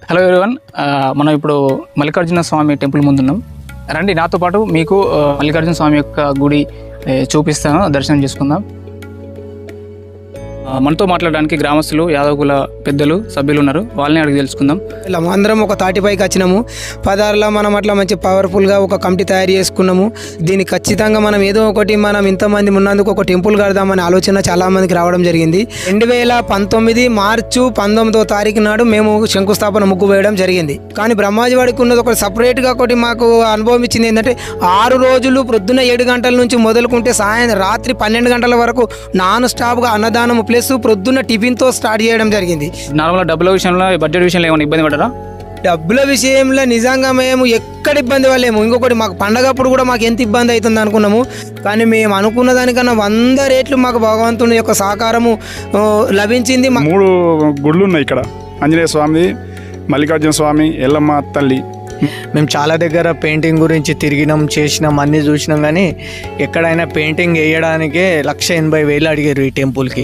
Hello everyone, మనం ఇప్పుడు మల్లికార్జున స్వామి temple ముందున్నాం. రండి నాతో పాటు మీకు మల్లికార్జున స్వామి యొక్క గుడి చూపిస్తాను, దర్శనం చేసుకుందాం. మనతో మాట్లాడడానికి గ్రామస్తులు, యాదవుల పెద్దలు, సభ్యులు ఉన్నారు. వాళ్ళని అడిగి తెలుసుకుందాం. ఇలా అందరం ఒక తాటిపైకి వచ్చినాము. పదార్లో మనం అట్లా మంచి పవర్ఫుల్గా ఒక కమిటీ తయారు చేసుకున్నాము. దీన్ని ఖచ్చితంగా మనం ఏదో ఒకటి మనం ఇంతమంది ఉన్నందుకు ఒక టెంపుల్ కడదామనే ఆలోచన చాలా మందికి రావడం జరిగింది. 2019 మార్చి 19వ తారీఖు నాడు మేము శంకుస్థాపన ముగ్గు వేయడం జరిగింది. కానీ బ్రహ్మాజీవాడికి ఉన్నది ఒక సపరేట్గా ఒకటి మాకు అనుభవం ఇచ్చింది. ఏంటంటే 6 రోజులు ప్రొద్దున 7 గంటల నుంచి మొదలుకుంటే రాత్రి 12 గంటల వరకు నాన్ స్టాప్గా అన్నదానం ప్లస్ ప్రొద్దున టిఫిన్తో స్టార్ట్ చేయడం జరిగింది. నార్మల్గా డబ్బుల విషయంలో, బడ్జెట్ విషయంలో ఏమైనా ఇబ్బంది పడ్డారా? డబ్బుల విషయంలో నిజంగా మేము ఎక్కడ ఇబ్బంది పడలేము. ఇంకొకటి మాకు పండగప్పుడు కూడా మాకు ఎంత ఇబ్బంది అవుతుంది అనుకున్నాము. కానీ మేము అనుకున్న దానికన్నా 100 రెట్లు మాకు భగవంతుని యొక్క సహకారము లభించింది. 3 గుళ్ళు ఉన్నాయి ఇక్కడ. ఆంజనేయ స్వామి, మల్లికార్జున స్వామి, ఎల్లమ్మ తల్లి. మేము చాలా దగ్గర పెయింటింగ్ గురించి తిరిగినాం, చేసినాం, అన్నీ చూసినాం. కానీ ఎక్కడైనా పెయింటింగ్ వేయడానికే 1,80,000 అడిగారు ఈ టెంపుల్కి.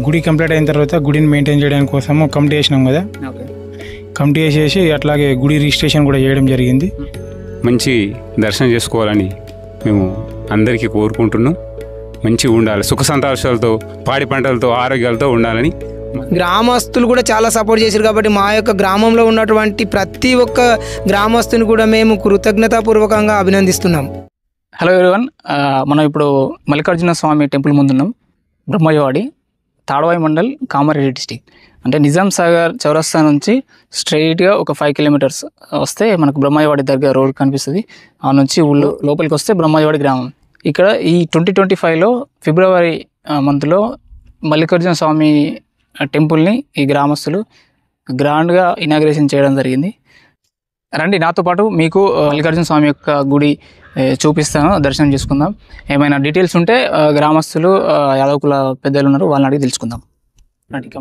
గుడి కంప్లీట్ అయిన తర్వాత గుడిని మెయింటైన్ చేయడానికి కోసము కమిటీ వేసినాం కదా. కమిటీ వేసేసి అట్లాగే గుడి రిజిస్ట్రేషన్ కూడా చేయడం జరిగింది. మంచి దర్శనం చేసుకోవాలని మేము అందరికీ కోరుకుంటున్నాం. మంచిగా ఉండాలి, సుఖ సంతోషాలతో, పాడి పంటలతో, ఆరోగ్యాలతో ఉండాలని. గ్రామస్తులు కూడా చాలా సపోర్ట్ చేశారు. కాబట్టి మా యొక్క గ్రామంలో ఉన్నటువంటి ప్రతి ఒక్క గ్రామస్తుని కూడా మేము కృతజ్ఞతాపూర్వకంగా అభినందిస్తున్నాం. హలో ఎవరీవన్, మనం ఇప్పుడు మల్లికార్జున స్వామి టెంపుల్ ముందున్నాం. బ్రహ్మజవాడి, తాడవాయి మండల్, కామారెడ్డి డిస్టిక్. అంటే నిజాం సాగర్ చౌరస్తా నుంచి స్ట్రైట్గా ఒక 5 కిలోమీటర్స్ వస్తే మనకు బ్రహ్మజవాడి దగ్గర రోడ్ కనిపిస్తుంది. ఆ నుంచి ఊళ్ళో లోపలికి వస్తే బ్రహ్మజవాడి గ్రామం. ఇక్కడ ఈ 2025లో ఫిబ్రవరి మంత్లో మల్లికార్జున స్వామి టెంపుల్ని ఈ గ్రామస్తులు గ్రాండ్గా ఇనాగ్రేషన్ చేయడం జరిగింది. రండి నాతో పాటు మీకు మల్లికార్జున స్వామి యొక్క గుడి చూపిస్తాను, దర్శనం చేసుకుందాం. ఏమైనా డీటెయిల్స్ ఉంటే గ్రామస్తులు, యాదవుల పెద్దలు ఉన్నారు, వాళ్ళని అడిగి తెలుసుకుందాం. రండి.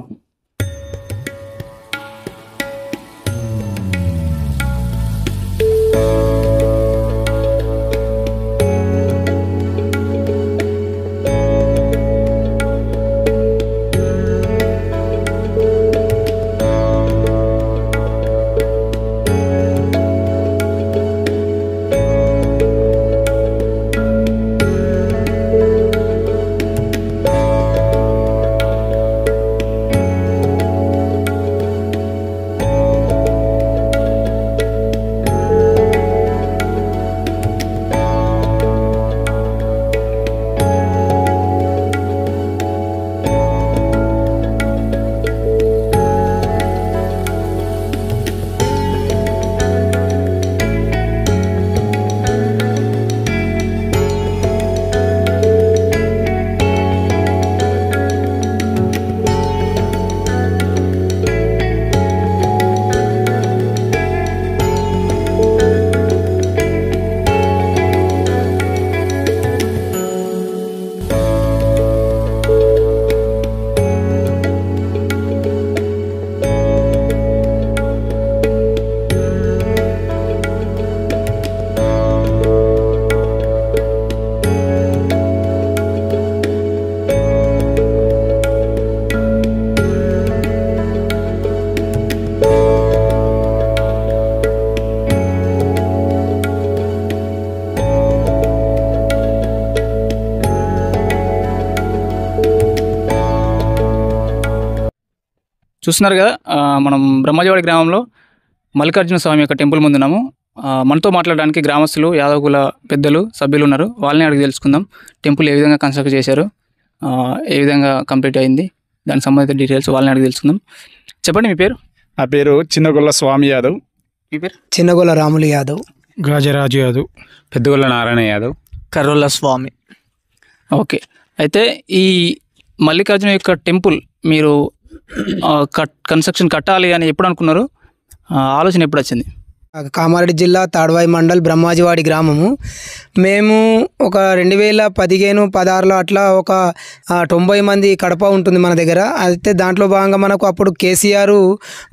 చూస్తున్నారు కదా, మనం బ్రహ్మజవాడి గ్రామంలో మల్లికార్జున స్వామి యొక్క టెంపుల్ ముందున్నాము. మనతో మాట్లాడడానికి గ్రామస్తులు, యాదవుల పెద్దలు, సభ్యులు ఉన్నారు. వాళ్ళని అడిగి తెలుసుకుందాం. టెంపుల్ ఏ విధంగా కన్స్ట్రక్ట్ చేశారు, ఏ విధంగా కంప్లీట్ అయింది, దానికి సంబంధించిన డీటెయిల్స్ వాళ్ళని అడిగి తెలుసుకుందాం. చెప్పండి, మీ పేరు? నా పేరు చిన్నగొల్ల స్వామి యాదవ్. మీ పేరు? చిన్నగొల్ల రాములు యాదవ్. గాజరాజు యాదవ్. పెద్దగొల్ల నారాయణ యాదవ్. కర్రోల స్వామి. ఓకే, అయితే ఈ మల్లికార్జున యొక్క టెంపుల్ మీరు కన్స్ట్రక్షన్ కట్టాలి అని ఎప్పుడు అనుకున్నారు? ఆలోచన ఎప్పుడు వచ్చింది? కామారెడ్డి జిల్లా తాడ్వాయి మండల్ బ్రహ్మాజివాడి గ్రామము. మేము ఒక 2015-16లో అట్లా ఒక 90 మంది కడప ఉంటుంది మన దగ్గర. అయితే దాంట్లో భాగంగా మనకు అప్పుడు కేసీఆర్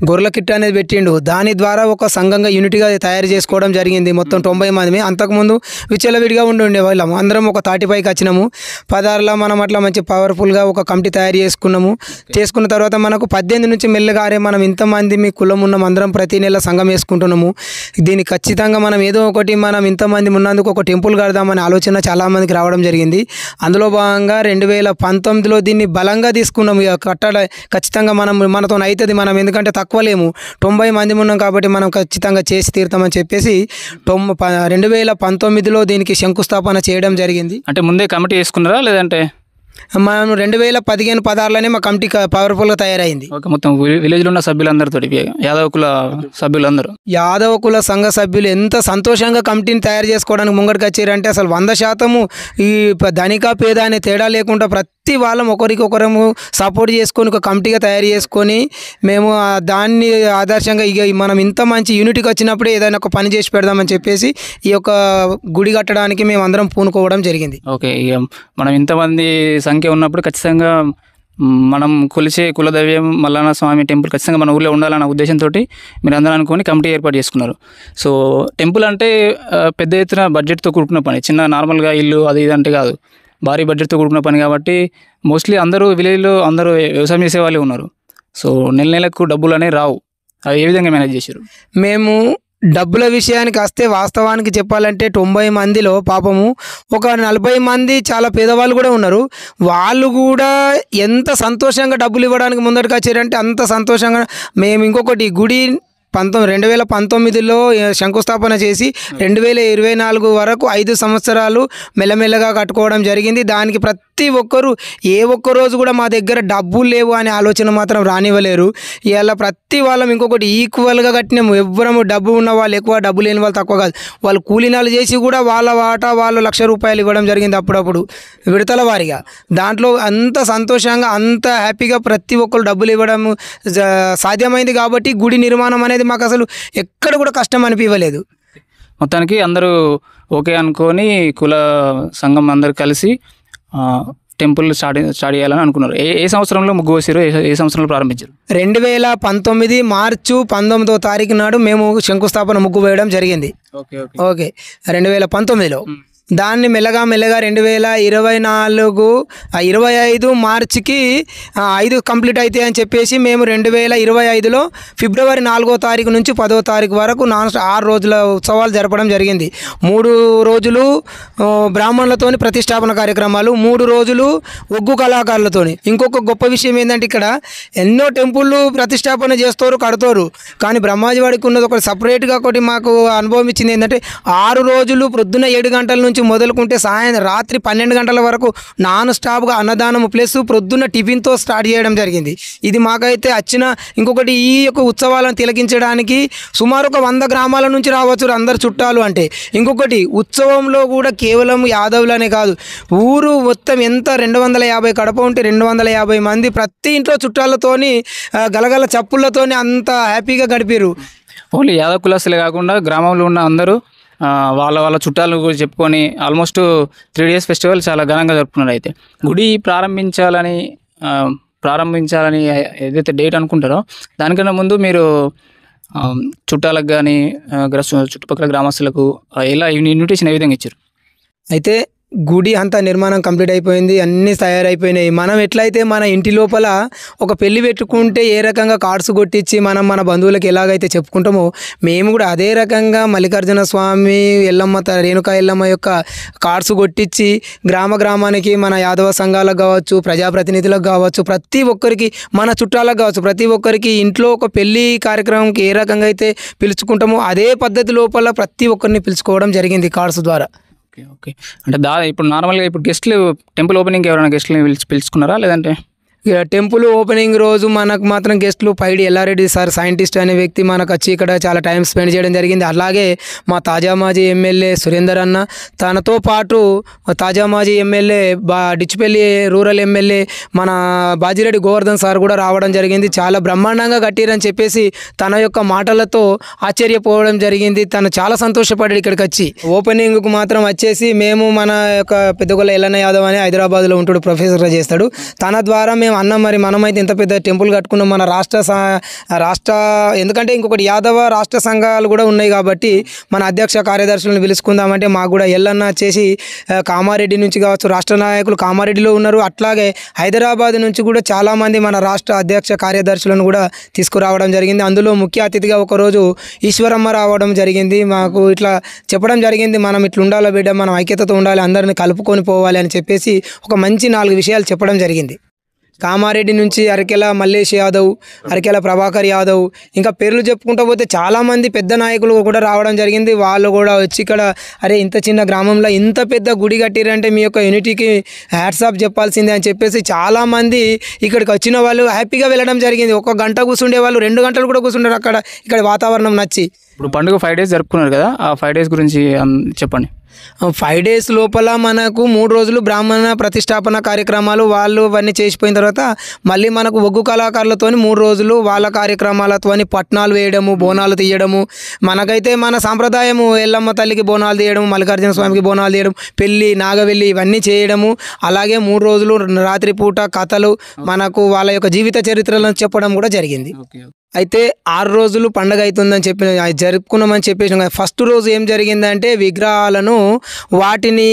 గొర్రెల కిట్ అనేది పెట్టిండు. దాని ద్వారా ఒక సంఘంగా యూనిట్గా తయారు చేసుకోవడం జరిగింది. మొత్తం 90 మంది. అంతకుముందు విచ్చలవిడిగా ఉండే వాళ్ళం. అందరం ఒక తాటిపైకి వచ్చినాము. 16లో మనం అట్లా మంచి పవర్ఫుల్గా ఒక కమిటీ తయారు చేసుకున్న తర్వాత మనకు 18 నుంచి మెల్లగా మనం ఇంతమంది మీ కులం ఉన్నాం, అందరం ప్రతి నెల సంఘం వేసుకుంటున్నాము. దీన్ని ఖచ్చితంగా మనం ఏదో ఒకటి మనం ఇంతమంది ఉన్నందుకు ఒక టెంపుల్ కడదామనే ఆలోచన చాలామందికి రావడం జరిగింది. అందులో భాగంగా 2019లో దీన్ని బలంగా తీసుకున్నాము. ఇక ఖచ్చితంగా మనతో అవుతుంది, మనం ఎందుకంటే తక్కువ లేము, 90 మంది ఉన్నాం కాబట్టి మనం ఖచ్చితంగా చేసి తీరుతామని చెప్పేసి 2019లో దీనికి శంకుస్థాపన చేయడం జరిగింది. అంటే ముందే కమిటీ వేసుకున్నారా లేదంటే? మనం 2015-16లోనే మా కమిటీ పవర్ఫుల్గా తయారైంది. ఓకే, మొత్తం విలేజ్లో ఉన్న సభ్యులందరితో, యాదవ కుల సభ్యులందరూ, యాదవ కుల సంఘ సభ్యులు ఎంత సంతోషంగా కమిటీని తయారు చేసుకోవడానికి ముంగడికి వచ్చారంటే అసలు 100% ఈ ధనిక పేద అనే తేడా లేకుండా ప్రతి వాళ్ళం ఒకరికొకరము సపోర్ట్ చేసుకొని ఒక కమిటీగా తయారు చేసుకొని మేము దాన్ని ఆదర్శంగా ఇక మనం ఇంత మంచి యూనిట్కి వచ్చినప్పుడే ఏదైనా ఒక పని చేసి పెడదామని చెప్పేసి ఈ యొక్క గుడి కట్టడానికి మేము అందరం పూనుకోవడం జరిగింది. ఓకే, ఇక మనం ఇంతమంది సంఖ్య ఉన్నప్పుడు ఖచ్చితంగా మనం కొలిచే కులదైవం మల్లన్న స్వామి టెంపుల్ ఖచ్చితంగా మన ఊళ్ళో ఉండాలన్న ఉద్దేశంతో మీరు అందరూ అనుకొని కమిటీ ఏర్పాటు చేసుకున్నారు. సో టెంపుల్ అంటే పెద్ద ఎత్తున బడ్జెట్తో కూడుకున్న పని, చిన్న నార్మల్గా ఇల్లు అది ఇది అంటే కాదు, భారీ బడ్జెట్తో కూడుకున్న పని కాబట్టి మోస్ట్లీ అందరూ విలేజ్లో అందరూ వ్యవసాయం చేసే వాళ్ళే ఉన్నారు. సో నెలకు డబ్బులు అనేవి రావు. అవి ఏ విధంగా మేనేజ్ చేశారు? మేము డబ్బుల విషయానికి వస్తే వాస్తవానికి చెప్పాలంటే 90 మందిలో పాపము ఒక 40 మంది చాలా పేదవాళ్ళు కూడా ఉన్నారు. వాళ్ళు కూడా ఎంత సంతోషంగా డబ్బులు ఇవ్వడానికి ముందరికి వచ్చారంటే అంత సంతోషంగా. మేము ఇంకొకటి గుడి 2019లో శంకుస్థాపన చేసి 2024 వరకు 5 సంవత్సరాలు మెల్లమెల్లగా కట్టుకోవడం జరిగింది. దానికి ప్రతి ఒక్కరు ఏ ఒక్క రోజు కూడా మా దగ్గర డబ్బులు లేవు అనే ఆలోచన మాత్రం రానివ్వలేరు. ఇలా ప్రతి వాళ్ళం ఇంకొకటి ఈక్వల్గా కట్టినాము. ఎవ్వరము డబ్బు ఉన్న వాళ్ళు ఎక్కువ, డబ్బు లేని వాళ్ళు తక్కువ కాదు. వాళ్ళు కూలీనాలు చేసి కూడా వాళ్ళ వాటా వాళ్ళు ₹1,00,000 ఇవ్వడం జరిగింది అప్పుడప్పుడు విడతల వారిగా. దాంట్లో అంత సంతోషంగా అంత హ్యాపీగా ప్రతి ఒక్కరు డబ్బులు ఇవ్వడం సాధ్యమైంది కాబట్టి గుడి నిర్మాణం అనేది మాకు అసలు ఎక్కడ కూడా కష్టం అనిపించలేదు. మొత్తానికి అందరూ ఓకే అనుకొని కుల సంఘం అందరు కలిసి టెంపుల్ స్టార్ట్ చేయాలని అనుకున్నారు. ఏ సంవత్సరంలో ముగ్గు వేసారు? ఏ సంవత్సరంలో ప్రారంభించారు? 2019 మార్చి 19వ తారీఖు నాడు మేము శంకుస్థాపన ముగ్గు వేయడం జరిగింది. ఓకే 2019లో. దాన్ని మెల్లగా 2024-25 మార్చికి 5 కంప్లీట్ అవుతాయి అని చెప్పేసి మేము 2025లో ఫిబ్రవరి 4వ తారీఖు నుంచి 10వ తారీఖు వరకు 6 రోజుల ఉత్సవాలు జరపడం జరిగింది. 3 రోజులు బ్రాహ్మణులతోని ప్రతిష్టాపన కార్యక్రమాలు, 3 రోజులు ఒగ్గు కళాకారులతోని. ఇంకొక గొప్ప విషయం ఏంటంటే ఇక్కడ ఎన్నో టెంపుళ్ళు ప్రతిష్టాపన చేస్తారు, కడతారు. కానీ బ్రహ్మాజివాడికి ఉన్నది ఒకటి సపరేట్గా ఒకటి మాకు అనుభవం ఇచ్చింది ఏంటంటే 6 రోజులు ప్రొద్దున 7 గంటల నుంచి మొదలుకుంటే రాత్రి 12 గంటల వరకు నాన్ స్టాప్గా అన్నదానం ప్లస్ ప్రొద్దున్న టిఫిన్తో స్టార్ట్ చేయడం జరిగింది. ఇది మాకైతే ఇంకొకటి ఈ యొక్క ఉత్సవాలను తిలకించడానికి సుమారు ఒక 100 గ్రామాల నుంచి రావచ్చు అందరు చుట్టాలు. అంటే ఇంకొకటి ఉత్సవంలో కూడా కేవలం యాదవులనే కాదు, ఊరు మొత్తం ఎంత 250 కడప ఉంటే 250 మంది ప్రతి ఇంట్లో చుట్టాలతోని గలగల చప్పుళ్ళతోని అంత హ్యాపీగా గడిపారు. ఓన్లీ యాదవ కులస్తులే కాకుండా గ్రామంలో ఉన్న అందరూ వాళ్ళ చుట్టాలు చెప్పుకొని ఆల్మోస్ట్ 3 days ఫెస్టివల్ చాలా ఘనంగా జరుపుకున్నారు. అయితే గుడి ప్రారంభించాలని ఏదైతే డేట్ అనుకుంటారో దానికన్నా ముందు మీరు చుట్టాలకు కానీ చుట్టుపక్కల గ్రామస్తులకు ఎలా ఇన్విటేషన్ ఏ విధంగా ఇచ్చారు? అయితే గుడి అంతా నిర్మాణం కంప్లీట్ అయిపోయింది, అన్నీ తయారైపోయినాయి. మనం ఎట్లయితే మన ఇంటి లోపల ఒక పెళ్లి పెట్టుకుంటే ఏ రకంగా కార్డ్స్ కొట్టించి మన బంధువులకు ఎలాగైతే చెప్పుకుంటామో మేము కూడా అదే రకంగా మల్లికార్జున స్వామి ఎల్లమ్మ రేణుకా ఎల్లమ్మ యొక్క కార్డ్స్ కొట్టించి గ్రామానికి మన యాదవ సంఘాలకు కావచ్చు, ప్రజాప్రతినిధులకు కావచ్చు, ప్రతి ఒక్కరికి మన చుట్టాలకు కావచ్చు, ప్రతి ఒక్కరికి ఇంట్లో ఒక పెళ్లి కార్యక్రమంకి ఏ రకంగా అయితే పిలుచుకుంటామో అదే పద్ధతి లోపల ప్రతి ఒక్కరిని పిలుచుకోవడం జరిగింది కార్డ్స్ ద్వారా. ఓకే అంటే ఇప్పుడు నార్మల్గా ఇప్పుడు గెస్ట్లు టెంపుల్ ఓపెనింగ్కి ఎవరైనా గెస్ట్ని పిలుచుకున్నారా లేదంటే? ఇక టెంపుల్ ఓపెనింగ్ రోజు మనకు మాత్రం గెస్ట్లు పైడి ఎల్లారెడ్డి సార్ సైంటిస్ట్ అనే వ్యక్తి మనకు వచ్చి ఇక్కడ చాలా టైం స్పెండ్ చేయడం జరిగింది. అలాగే మా తాజా మాజీ ఎమ్మెల్యే సురేందర్ అన్న, తనతో పాటు తాజా మాజీ ఎమ్మెల్యే డిచ్చిపల్లి రూరల్ ఎమ్మెల్యే మన బాజిరెడ్డి గోవర్ధన్ సార్ కూడా రావడం జరిగింది. చాలా బ్రహ్మాండంగా కట్టిరని చెప్పేసి తన యొక్క మాటలతో ఆశ్చర్యపోవడం జరిగింది. తను చాలా సంతోషపడ్డాడు ఇక్కడికి వచ్చి. ఓపెనింగ్కు మాత్రం వచ్చేసి మేము మన యొక్క పెద్దగొల్ల ఎల్లన్న యాదవ్ అని హైదరాబాద్లో ఉంటాడు, ప్రొఫెసర్గా చేస్తాడు. తన ద్వారా మేము అన్న మరి మనమైతే ఇంత పెద్ద టెంపుల్ కట్టుకున్నాం, మన రాష్ట్ర ఎందుకంటే ఇంకొకటి యాదవ రాష్ట్ర సంఘాలు కూడా ఉన్నాయి కాబట్టి మన అధ్యక్ష కార్యదర్శులను పిలుచుకుందామంటే మాకు కూడా ఎల్లన్న వచ్చేసి కామారెడ్డి నుంచి కావచ్చు, రాష్ట్ర నాయకులు కామారెడ్డిలో ఉన్నారు. అట్లాగే హైదరాబాద్ నుంచి కూడా చాలామంది మన రాష్ట్ర అధ్యక్ష కార్యదర్శులను కూడా తీసుకురావడం జరిగింది. అందులో ముఖ్య అతిథిగా ఒకరోజు ఈశ్వరమ్మ రావడం జరిగింది. మాకు ఇట్లా చెప్పడం జరిగింది, మనం ఇట్లా ఉండాలి బిడ్డ, మనం ఐక్యతతో ఉండాలి, అందరిని కలుపుకొని పోవాలి అని చెప్పేసి ఒక మంచి 4 విషయాలు చెప్పడం జరిగింది. కామారెడ్డి నుంచి అరకెల మల్లేష్ యాదవ్, అరకెల ప్రభాకర్ యాదవ్, ఇంకా పేర్లు చెప్పుకుంటూ పోతే చాలామంది పెద్ద నాయకులు కూడా రావడం జరిగింది. వాళ్ళు కూడా వచ్చి ఇక్కడ అరే ఇంత చిన్న గ్రామంలో ఇంత పెద్ద గుడి కట్టిరంటే మీ యొక్క యూనిటీకి హ్యాట్సాప్ చెప్పాల్సిందే అని చెప్పేసి చాలామంది ఇక్కడికి వచ్చిన వాళ్ళు హ్యాపీగా వెళ్ళడం జరిగింది. 1 గంట కూర్చుండే వాళ్ళు 2 గంటలు కూడా కూర్చుంటారు అక్కడ, ఇక్కడ వాతావరణం నచ్చి. ఇప్పుడు పండుగ 5 days జరుపుకున్నారు కదా, ఆ 5 days గురించి చెప్పండి. 5 days లోపల మనకు 3 రోజులు బ్రాహ్మణ ప్రతిష్టాపన కార్యక్రమాలు వాళ్ళు అవన్నీ చేసిపోయిన తర్వాత మళ్ళీ మనకు ఒగ్గు కళాకారులతోని 3 రోజులు వాళ్ళ కార్యక్రమాలతోని పట్నాలు వేయడము, బోనాలు తీయడము. మనకైతే మన సాంప్రదాయము ఎల్లమ్మ తల్లికి బోనాలు తీయడము, మల్లికార్జున స్వామికి బోనాలు తీయడం, పెళ్ళి నాగవెల్లి ఇవన్నీ చేయడము. అలాగే 3 రోజులు రాత్రిపూట కథలు మనకు వాళ్ళ యొక్క జీవిత చరిత్రలను చెప్పడం కూడా జరిగింది. అయితే 6 రోజులు పండగ అవుతుందని చెప్పి జరుపుకున్నామని చెప్పేసి ఫస్ట్ రోజు ఏం జరిగిందంటే విగ్రహాలను వాటిని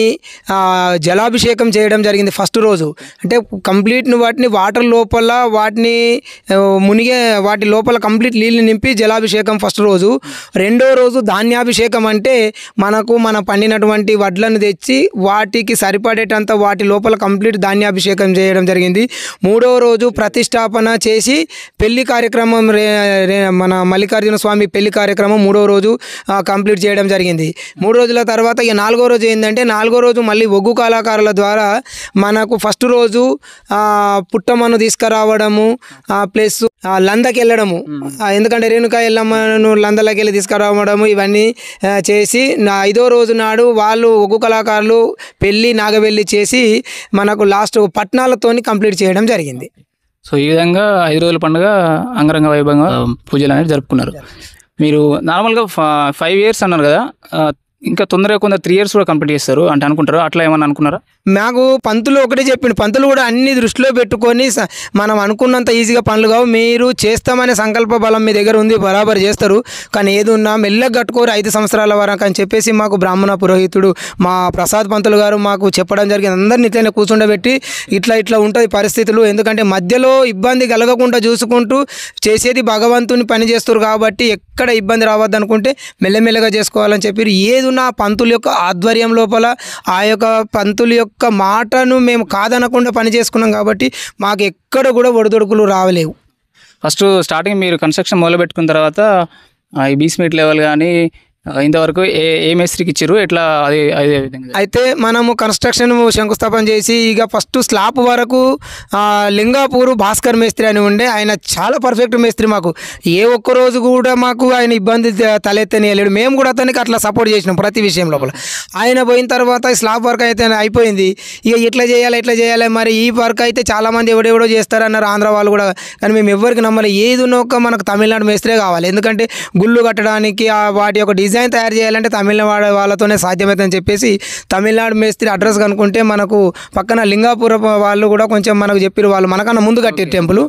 జలాభిషేకం చేయడం జరిగింది. ఫస్ట్ రోజు అంటే కంప్లీట్ వాటిని వాటర్ లోపల వాటిని వాటి లోపల కంప్లీట్ నీళ్ళు నింపి జలాభిషేకం ఫస్ట్ రోజు. రెండో రోజు ధాన్యాభిషేకం అంటే మన పండినటువంటి వడ్లను తెచ్చి వాటికి సరిపడేటంత వాటి లోపల కంప్లీట్ ధాన్యాభిషేకం చేయడం జరిగింది. మూడో రోజు ప్రతిష్టాపన చేసి పెళ్లి కార్యక్రమం మన మల్లికార్జున స్వామి పెళ్లి కార్యక్రమం 3వ రోజు కంప్లీట్ చేయడం జరిగింది. 3 రోజుల తర్వాత ఇక 4వ రోజు ఏంటంటే 4వ రోజు మళ్ళీ ఒగ్గు కళాకారుల ద్వారా మనకు ఫస్ట్ రోజు పుట్టమ్మను తీసుకురావడము ప్లస్ లందకి వెళ్ళడము, ఎందుకంటే రేణుకా ఎల్లమ్మను లందలకి వెళ్ళి తీసుకురావడము ఇవన్నీ చేసి 5వ రోజు నాడు వాళ్ళు ఒగ్గు కళాకారులు పెళ్ళి నాగవెల్లి చేసి మనకు లాస్ట్ పట్నాలతోని కంప్లీట్ చేయడం జరిగింది. సో ఈ విధంగా 5 రోజుల పండుగ అంగరంగ వైభవంగా పూజలు అనేది జరుపుకున్నారు. మీరు నార్మల్గా 5 years అన్నారు కదా, ఇంకా తొందరగా కొందరు 3 years కూడా కంప్లీట్ చేస్తారు అంటే అనుకుంటారు, అట్లా ఏమన్నా అనుకున్నారా? మాకు పంతులు ఒకటే చెప్పిండు, పంతులు కూడా అన్ని దృష్టిలో పెట్టుకొని మనం అనుకున్నంత ఈజీగా పనులు కావు, మీరు చేస్తామనే సంకల్ప బలం మీ దగ్గర ఉంది, బరాబర్ చేస్తారు, కానీ ఏది ఉన్నా మెల్లగా కట్టుకోరు 5 సంవత్సరాల వరకు అని చెప్పేసి మాకు బ్రాహ్మణ పురోహితుడు మా ప్రసాద్ పంతులు గారు మాకు చెప్పడం జరిగింది. అందరిని ఇట్లనే కూర్చుండబెట్టి ఇట్లా ఉంటుంది పరిస్థితులు, ఎందుకంటే మధ్యలో ఇబ్బంది కలగకుండా చూసుకుంటూ చేసేది భగవంతుని పని చేస్తారు కాబట్టి ఎక్కడ ఇబ్బంది రావద్దు అనుకుంటే మెల్లమెల్లగా చేసుకోవాలని చెప్పి ఏది ఉన్నా పంతుల యొక్క ఆధ్వర్యం లోపల ఆ యొక్క పంతుల యొక్క మాటను మేము కాదనకుండా పని చేసుకున్నాం కాబట్టి మాకు ఎక్కడ కూడా ఒడిదొడుకులు రావలేవు. ఫస్ట్ స్టార్టింగ్ మీరు కన్స్ట్రక్షన్ మొదలు పెట్టుకున్న తర్వాత ఈ బేస్మెంట్ లెవెల్ కానీ ఇంతవరకు ఏ మేస్త్రికి ఇచ్చారు, ఎట్లా అదే విధంగా? అయితే మనము కన్స్ట్రక్షన్ శంకుస్థాపన చేసి ఇక ఫస్ట్ స్లాబ్ వరకు లింగాపూరు భాస్కర్ మేస్త్రి అని ఉండే, ఆయన చాలా పర్ఫెక్ట్ మేస్త్రి, మాకు ఏ ఒక్కరోజు కూడా మాకు ఆయన ఇబ్బంది తలెత్తనియలేడు, మేము కూడా అతనికి అట్లా సపోర్ట్ చేసినాం ప్రతి విషయం లోపల. ఆయన పోయిన తర్వాత స్లాబ్ వర్క్ అయితే అయిపోయింది, ఇక ఇట్లా చేయాలి మరి ఈ వర్క్ అయితే చాలామంది ఎవడెవడో చేస్తారన్నారు ఆంధ్ర వాళ్ళు కూడా, కానీ మేము ఎవరికి నమ్మాలి, ఏది ఉన్న మనకు తమిళనాడు మేస్త్రే కావాలి, ఎందుకంటే గుళ్ళు కట్టడానికి వాటి యొక్క డిజైన్ తయారు చేయాలంటే తమిళనాడు వాళ్ళతోనే సాధ్యమవుతుందని చెప్పేసి తమిళనాడు మేస్త్రి అడ్రస్ కనుక్కుంటే మనకు పక్కన లింగాపుర వాళ్ళు కూడా కొంచెం మనకు చెప్పారు, వాళ్ళు మనకన్నా ముందు కట్టారు టెంపుల్.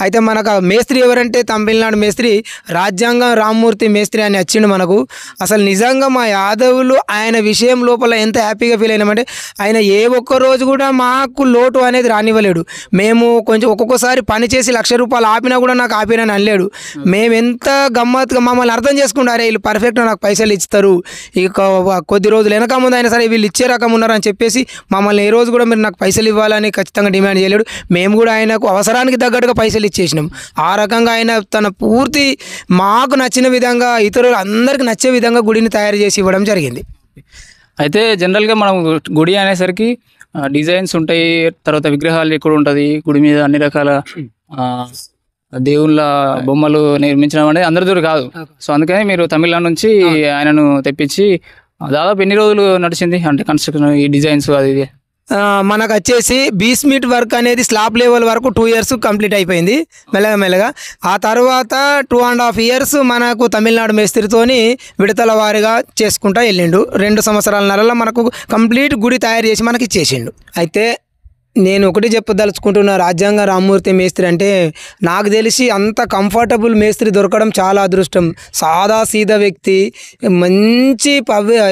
అయితే మనకు మేస్త్రి ఎవరంటే తమిళనాడు మేస్త్రి రాజ్యాంగం రామ్మూర్తి మేస్త్రి అని వచ్చిండు మనకు. అసలు నిజంగా మా యాదవులు ఆయన విషయం లోపల ఎంత హ్యాపీగా ఫీల్ అయినామంటే ఆయన ఏ ఒక్క రోజు కూడా మాకు లోటు అనేది రానివ్వలేడు. మేము కొంచెం ఒక్కొక్కసారి పని చేసి ₹1,00,000 ఆపినా కూడా నాకు ఆపినని అనలేడు. మేము ఎంత గమ్మత్తుగా మమ్మల్ని అర్థం చేసుకుంటారే వీళ్ళు పర్ఫెక్ట్ నాకు పైసలు ఇస్తారు, ఇక కొద్ది రోజులు వెనక ముందు అయినా సరే వీళ్ళు ఇచ్చే రకం ఉన్నారని చెప్పేసి మమ్మల్ని ఏ రోజు కూడా మీరు నాకు పైసలు ఇవ్వాలని ఖచ్చితంగా డిమాండ్ చేయలేడు. మేము కూడా ఆయనకు అవసరానికి తగ్గట్టుగా పైసలు ఇచ్చేసినాం. ఆ రకంగా ఆయన తన పూర్తి మాకు నచ్చిన విధంగా ఇతరులు అందరికీ నచ్చే విధంగా గుడిని తయారు చేసి ఇవ్వడం జరిగింది. అయితే జనరల్గా మనం గుడి అనేసరికి డిజైన్స్ ఉంటాయి, తర్వాత విగ్రహాలు ఎక్కువ ఉంటుంది గుడి మీద, అన్ని రకాల ఆ, దేవుళ్ళ బొమ్మలు నిర్మించడం అనేది అందరితో కాదు. సో అందుకని మీరు తమిళనాడు నుంచి ఆయనను తెప్పించి దాదాపు ఎన్ని రోజులు నడిచింది అంటే కన్స్ట్రక్షన్, ఈ డిజైన్స్ అది ఇది? మనకు వచ్చేసి బీస్మిట్ వర్క్ అనేది స్లాబ్ లెవెల్ వరకు 2 years కంప్లీట్ అయిపోయింది మెల్లగా. ఆ తర్వాత 2.5 years మనకు తమిళనాడు మేస్త్రితోని విడతల వారిగా చేసుకుంటా వెళ్ళిండు. 2 సంవత్సరాల మనకు కంప్లీట్ గుడి తయారు చేసి మనకి ఇచ్చేసిండు. అయితే నేను ఒకటి చెప్పదలుచుకుంటున్నా, రాజ్యాంగ రామ్మూర్తి మేస్త్రి అంటే నాకు తెలిసి అంత కంఫర్టబుల్ మేస్త్రి దొరకడం చాలా అదృష్టం. సాదా సీదా వ్యక్తి, మంచి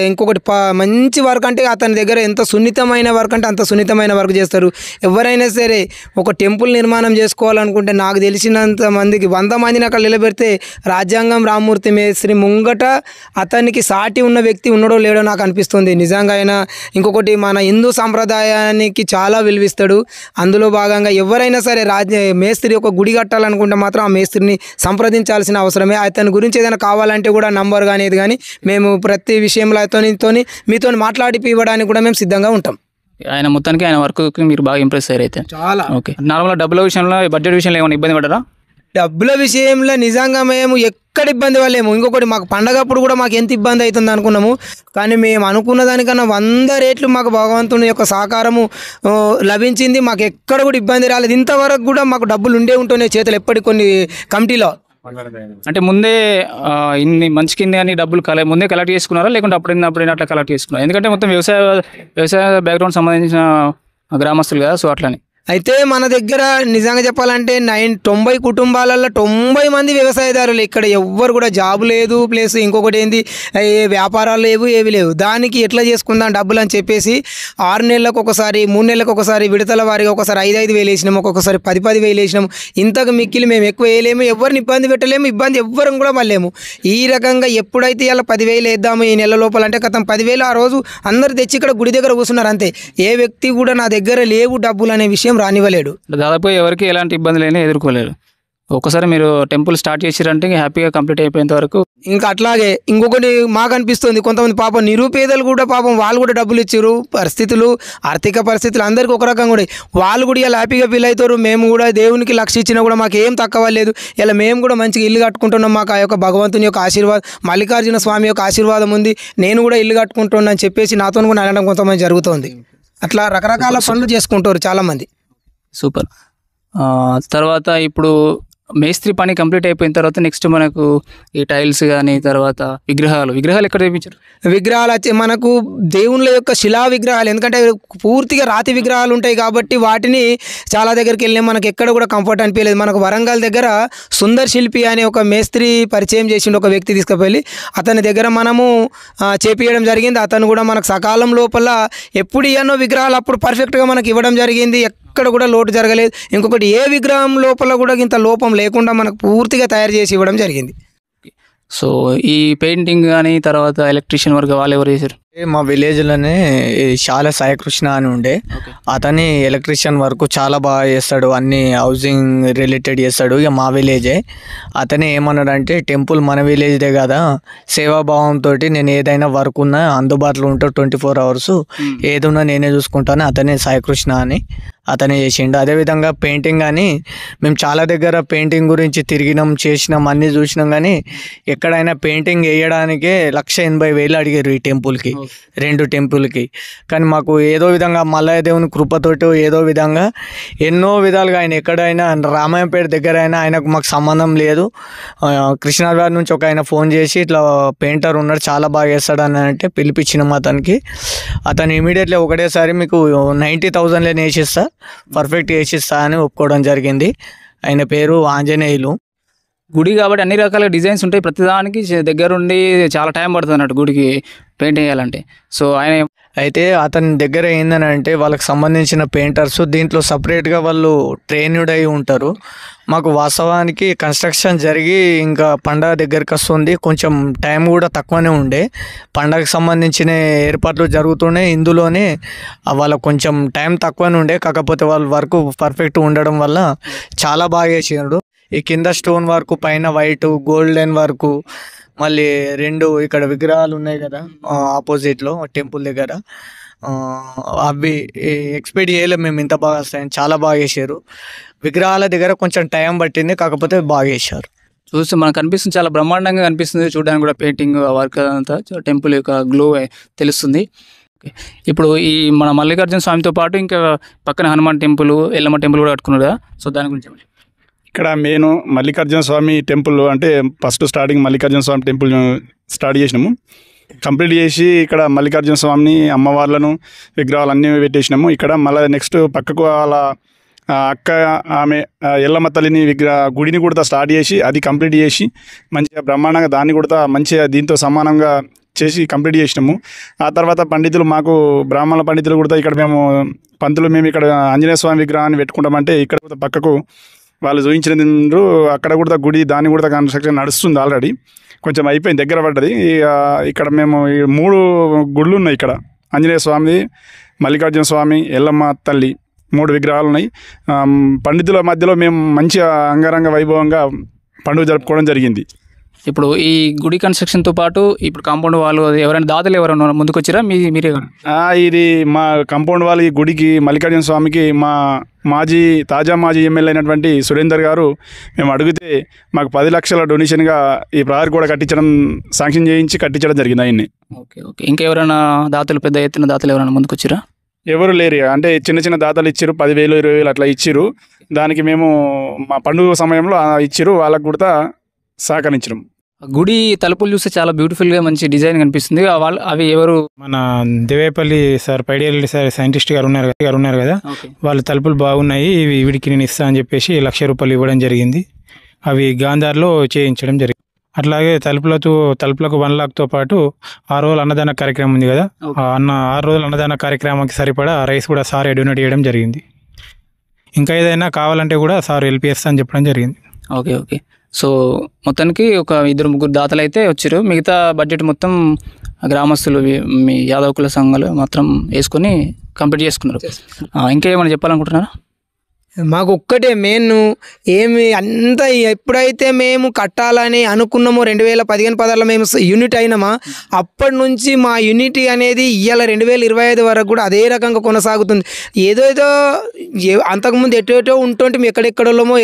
ఇంకొకటి మంచి వర్క్ అంటే అతని దగ్గర ఎంత సున్నితమైన వర్క్ అంటే అంత సున్నితమైన వర్క్ చేస్తారు. ఎవరైనా సరే ఒక టెంపుల్ నిర్మాణం చేసుకోవాలనుకుంటే నాకు తెలిసినంత మందికి 100 మందిని అక్కడ నిలబెడితే రాజ్యాంగం రామ్మూర్తి మేస్త్రి ముంగట అతనికి సాటి ఉన్న వ్యక్తి ఉన్నాడో లేడో నాకు అనిపిస్తుంది. నిజంగా ఆయన ఇంకొకటి మన హిందూ సాంప్రదాయానికి చాలా విలువిస్తాడు. అందులో భాగంగా ఎవరైనా సరే మేస్త్రి ఒక గుడి కట్టాలనుకుంటే మాత్రం ఆ మేస్త్రిని సంప్రదించాల్సిన అవసరమే. అతని గురించి ఏదైనా కావాలంటే కూడా నంబర్ కానీ ఏది కానీ మేము ప్రతి విషయంలో మీతో మాట్లాడి ఇవ్వడానికి కూడా మేము సిద్ధంగా ఉంటాం. ఆయన మొత్తానికి ఆయన వర్క్ మీరు బాగా ఇంప్రెస్ అయ్యారు అయితే. చాలా ఓకే. నార్మల్గా డబ్బుల విషయంలో, బడ్జెట్ విషయంలో ఏమైనా ఇబ్బంది పడ్డారా? డబ్బుల విషయంలో నిజంగా మేము ఎక్కడ ఇబ్బంది పడలేము. ఇంకొకటి మాకు పండగప్పుడు కూడా మాకు ఎంత ఇబ్బంది అవుతుంది అనుకున్నాము, కానీ మేము అనుకున్న దానికన్నా 100 రెట్లు మాకు భగవంతుని యొక్క సహకారము లభించింది. మాకు ఎక్కడ కూడా ఇబ్బంది రాలేదు. ఇంతవరకు కూడా మాకు డబ్బులు ఉంటున్నాయి చేతులు ఎప్పటికి కొన్ని కమిటీలో. అంటే ముందే ఇన్ని మంచి కింద అని డబ్బులు ముందే కలెక్ట్ చేసుకున్నారా, లేకుంటే అప్పుడైనా అట్లా కలెక్ట్ చేసుకున్నారా? ఎందుకంటే మొత్తం వ్యవసాయ బ్యాక్గ్రౌండ్ సంబంధించిన గ్రామస్తులు కదా, సో అట్లని. అయితే మన దగ్గర నిజంగా చెప్పాలంటే 90 కుటుంబాలలో 90 మంది వ్యవసాయదారులు. ఇక్కడ ఎవ్వరు కూడా జాబ్ లేదు, ప్లస్ ఇంకొకటి ఏంది ఏ వ్యాపారాలు లేవు, ఏవి లేవు. దానికి ఎట్లా చేసుకుందాం డబ్బులు అని చెప్పేసి 6 నెలలకు ఒకసారి 3 నెలలకు ఒకసారి విడతల వారిగా ఒకసారి 5,000 వేసినాము, ఒక్కొక్కసారి 10,000 వేసినాము. ఇంతకు మిక్కిలి మేము ఎక్కువ వేయలేము, ఎవరిని ఇబ్బంది పెట్టలేము, ఇబ్బంది ఎవ్వరం కూడా పడలేము. ఈ రకంగా ఎప్పుడైతే ఇలా 10,000 వేద్దాము ఈ నెల లోపల అంటే కథం 10,000 ఆ రోజు అందరు తెచ్చి ఇక్కడ గుడి దగ్గర కూర్చున్నారు అంతే. ఏ వ్యక్తి కూడా నా దగ్గర లేవు డబ్బులు అనే విషయం రానివ్వలేడు. దాదాపు ఎవరికి ఎలాంటి ఇబ్బందులు ఎదుర్కోలేరు. ఒకసారి మీరు టెంపుల్ స్టార్ట్ చేసిరంటే హ్యాపీగా కంప్లీట్ అయిపోయేంత వరకు. ఇంకా అట్లాగే ఇంకొకటి మాకు అనిపిస్తుంది, కొంతమంది పాపం నిరుపేదలు కూడా పాపం వాళ్ళు కూడా డబ్బులు ఇచ్చారు. ఆర్థిక పరిస్థితులు అందరికీ ఒక రకంగా కూడా వాళ్ళు కూడా ఇలా హ్యాపీగా ఫీల్ అవుతారు. మేము కూడా దేవునికి లక్ష ఇచ్చినా కూడా మాకు ఏం తక్కువ లేదు. ఇలా మేము కూడా మంచిగా ఇల్లు కట్టుకుంటున్నాం. మాకు ఆ యొక్క భగవంతుని యొక్క ఆశీర్వాదం, మల్లికార్జున స్వామి యొక్క ఆశీర్వాదం ఉంది. నేను కూడా ఇల్లు కట్టుకుంటున్నాను అని చెప్పేసి నాతో కూడా అనడం కొంతమంది జరుగుతుంది. అట్లా రకరకాల పనులు చేసుకుంటారు చాలామంది. సూపర్. తర్వాత ఇప్పుడు మేస్త్రి పని కంప్లీట్ అయిపోయిన తర్వాత నెక్స్ట్ మనకు ఈ టైల్స్ కానీ తర్వాత విగ్రహాలు ఎక్కడ తెప్పించారు? విగ్రహాలు వచ్చి మనకు దేవుళ్ళ యొక్క శిలా విగ్రహాలు, ఎందుకంటే పూర్తిగా రాతి విగ్రహాలు ఉంటాయి కాబట్టి వాటిని చాలా దగ్గరికి వెళ్ళినా మనకు ఎక్కడ కూడా కంఫర్ట్ అనిపించలేదు. మనకు వరంగల్ దగ్గర సుందర్ శిల్పి అనే ఒక మేస్త్రి పరిచయం చేసిండు, ఒక వ్యక్తి తీసుకుపోయి అతని దగ్గర మనము చేపియడం జరిగింది. అతను కూడా మనకు సకాలం లోపల ఎప్పుడు ఇవన్నో విగ్రహాలు అప్పుడు పర్ఫెక్ట్గా మనకి ఇవ్వడం జరిగింది. ఎక్కడ కూడా లోటు జరగలేదు. ఇంకొకటి ఏ విగ్రహం లోపల కూడా ఇంత లోపం లేకుండా మనకు పూర్తిగా తయారు చేసి ఇవ్వడం జరిగింది. సో ఈ పెయింటింగ్ కానీ తర్వాత ఎలక్ట్రీషియన్ వర్క్ వాళ్ళు ఎవరు చేశారు? మా విలేజ్లోనే శాల సాయికృష్ణ అని ఉండే, అతని ఎలక్ట్రీషియన్ వర్క్ చాలా బాగా చేస్తాడు, అన్ని హౌసింగ్ రిలేటెడ్ చేస్తాడు. ఇక మా విలేజే. అతనే ఏమన్నాడంటే టెంపుల్ మన విలేజ్దే కదా, సేవాభావంతో నేను ఏదైనా వర్క్ ఉన్నా అందుబాటులో ఉంటాడు 24 hours, ఏది ఉన్నా నేనే చూసుకుంటాను. అతనే సాయికృష్ణ అని అతనే చేసిండు. అదేవిధంగా పెయింటింగ్ కానీ మేము చాలా దగ్గర పెయింటింగ్ గురించి తిరిగినాం, చేసినాం, అన్నీ చూసినాం, కానీ ఎక్కడైనా పెయింటింగ్ వేయడానికే 1,80,000 అడిగారు ఈ టెంపుల్కి, 2 టెంపుల్కి. కానీ మాకు ఏదో విధంగా మల్లయ్య దేవుని కృపతోటి ఏదో విధంగా ఎన్నో విధాలుగా ఆయన ఎక్కడైనా రామాయంపేట దగ్గర అయినా ఆయనకు మాకు సంబంధం లేదు. కృష్ణాబాద్ నుంచి ఒక ఆయన ఫోన్ చేసి ఇట్లా పెయింటర్ ఉన్నాడు చాలా బాగా వేస్తాడు అని అంటే పిలిపించినాం అతనికి. అతను ఇమీడియట్లీ ఒకటేసారి మీకు 90,000 వేసిస్తా, పర్ఫెక్ట్ వేసిస్తా అని ఒప్పుకోవడం జరిగింది. ఆయన పేరు ఆంజనేయులు. గుడి కాబట్టి అన్ని రకాల డిజైన్స్ ఉంటాయి, ప్రతిదానికి దగ్గరుండి చాలా టైం పడుతుంది అన్నట్టు గుడికి పెయింట్ వేయాలంటే. సో ఆయన అయితే అతని దగ్గర ఏందని అంటే వాళ్ళకి సంబంధించిన పెయింటర్స్ దీంట్లో సపరేట్గా వాళ్ళు ట్రైన్డ్ అయి ఉంటారు. మాకు వాస్తవానికి కన్స్ట్రక్షన్ జరిగి ఇంకా పండగ దగ్గరికి వస్తుంది, కొంచెం టైం కూడా తక్కువనే ఉండే. పండగకు సంబంధించిన ఏర్పాట్లు జరుగుతున్నాయి, ఇందులోనే వాళ్ళకు కొంచెం టైం తక్కువనే ఉండే. కాకపోతే వాళ్ళ వర్క్ పర్ఫెక్ట్ ఉండడం వల్ల చాలా బాగా చేసినాడు. ఈ కింద స్టోన్ వర్క్, పైన వైట్ గోల్డెన్ వర్క్, మళ్ళీ 2 ఇక్కడ విగ్రహాలు ఉన్నాయి కదా ఆపోజిట్లో టెంపుల్ దగ్గర, అవి ఎక్స్పెక్ట్ చేయలేము మేము ఇంత బాగా వస్తాయని. చాలా బాగా చేశారు. విగ్రహాల దగ్గర కొంచెం టైం పట్టింది, కాకపోతే బాగా చేశారు. చూస్తే మనకు కనిపిస్తుంది, చాలా బ్రహ్మాండంగా కనిపిస్తుంది చూడడానికి కూడా. పెయింటింగ్ వర్క్ అంతా టెంపుల్ యొక్క గ్లో తెలుస్తుంది. ఇప్పుడు ఈ మన మల్లికార్జున స్వామితో పాటు ఇంకా పక్కన హనుమాన్ టెంపుల్, ఎల్లమ్మ టెంపుల్ కూడా కట్టుకున్నారు కదా, సో దాని గురించి ఇక్కడ మెయిన్ మల్లికార్జున స్వామి టెంపుల్ అంటే ఫస్ట్ స్టార్టింగ్ మల్లికార్జున స్వామి టెంపుల్ స్టార్ట్ చేసినాము. కంప్లీట్ చేసి ఇక్కడ మల్లికార్జున స్వామిని, అమ్మవార్లను, విగ్రహాలు అన్నీ పెట్టేసినాము. ఇక్కడ మళ్ళీ నెక్స్ట్ పక్కకు వాళ్ళ అక్క ఆమె ఎల్లమ్మ తల్లిని గుడిని కూడా స్టార్ట్ చేసి అది కంప్లీట్ చేసి మంచిగా బ్రహ్మాండంగా దాన్ని కూడా మంచిగా దీంతో సమానంగా చేసి కంప్లీట్ చేసినాము. ఆ తర్వాత పండితులు, మాకు బ్రాహ్మణ పండితులు కూడా ఇక్కడ మేము పంతులు మేము ఇక్కడ ఆంజనేయ స్వామి విగ్రహాన్ని పెట్టుకుంటామంటే ఇక్కడ కూడా పక్కకు వాళ్ళు చూపించినారు. అక్కడ కూడా గుడి దాన్ని కూడా కన్స్ట్రక్షన్ నడుస్తుంది, ఆల్రెడీ కొంచెం అయిపోయింది, దగ్గర పడ్డది. ఇక్కడ మేము 3 గుళ్ళు ఉన్నాయి ఇక్కడ. ఆంజనేయ స్వామి, మల్లికార్జున స్వామి, ఎల్లమ్మ తల్లి 3 విగ్రహాలు ఉన్నాయి. పండితుల మధ్యలో మేము మంచిగా అంగరంగ వైభవంగా పండుగ జరుపుకోవడం జరిగింది. ఇప్పుడు ఈ గుడి కన్స్ట్రక్షన్తో పాటు ఇప్పుడు కాంపౌండ్ వాళ్ళు ఎవరైనా దాతలు ఎవరైనా ముందుకు వచ్చారా మీరే? ఇది మా కాంపౌండ్ వాళ్ళు ఈ గుడికి మల్లికార్జున స్వామికి మా తాజా మాజీ ఎమ్మెల్యే అయినటువంటి సురేందర్ గారు మేము అడిగితే మాకు 10 లక్షల డొనేషన్గా ఈ ప్రహరీ కూడా కట్టించడం, శాంక్షన్ చేయించి కట్టించడం జరిగింది ఆయన్ని. ఓకే. ఇంకెవరైనా దాతలు, పెద్ద ఎత్తున దాతలు ఎవరైనా ముందుకు వచ్చారా? ఎవరు లేరు. అంటే చిన్న దాతలు ఇచ్చారు, 10,000 20,000 అట్లా ఇచ్చారు. దానికి మేము మా పండుగ సమయంలో ఇచ్చారు, వాళ్ళకు కూడా సహకరించడం. గుడి తలుపులు చూస్తే చాలా బ్యూటిఫుల్గా మంచి డిజైన్ కనిపిస్తుంది. అవి ఎవరు? మన దేవేపల్లి సార్, పైడియల్లి సార్ సైంటిస్ట్ గారు ఉన్నారు కదా, వాళ్ళ తలుపులు బాగున్నాయి, వీడికి నేను ఇస్తా అని చెప్పేసి 1,00,000 రూపాయలు ఇవ్వడం జరిగింది. అవి గాంధార్లో చేయించడం జరిగింది. అట్లాగే తలుపులకు 1 లాఖ్తో పాటు 6 రోజుల అన్నదాన కార్యక్రమం ఉంది కదా, 6 రోజుల అన్నదాన కార్యక్రమానికి సరిపడా రైస్ కూడా సార్ డొనేట్ చేయడం జరిగింది. ఇంకా ఏదైనా కావాలంటే కూడా సార్ హెల్ప్ చేస్తా అని చెప్పడం జరిగింది. ఓకే. సో మొత్తానికి ఒక 2-3 దాతలు అయితే వచ్చారు. మిగతా బడ్జెట్ మొత్తం గ్రామస్తులు, మీ యాదవ కుల సంఘాలు మాత్రం వేసుకొని కంప్లీట్ చేసుకున్నారు. ఇంకేమైనా చెప్పాలనుకుంటున్నారా? మాకు ఒక్కటే మెయిన్ ఏమి అంతా ఎప్పుడైతే మేము కట్టాలని అనుకున్నామో 2015-16లో మేము యూనిట్ అయినామా, అప్పటి నుంచి మా యూనిటీ అనేది ఇవాళ 2025 వరకు కూడా అదే రకంగా కొనసాగుతుంది. ఏదో అంతకుముందు ఎటో ఉంటుంటే మేము ఎక్కడెక్కడోళ్ళమో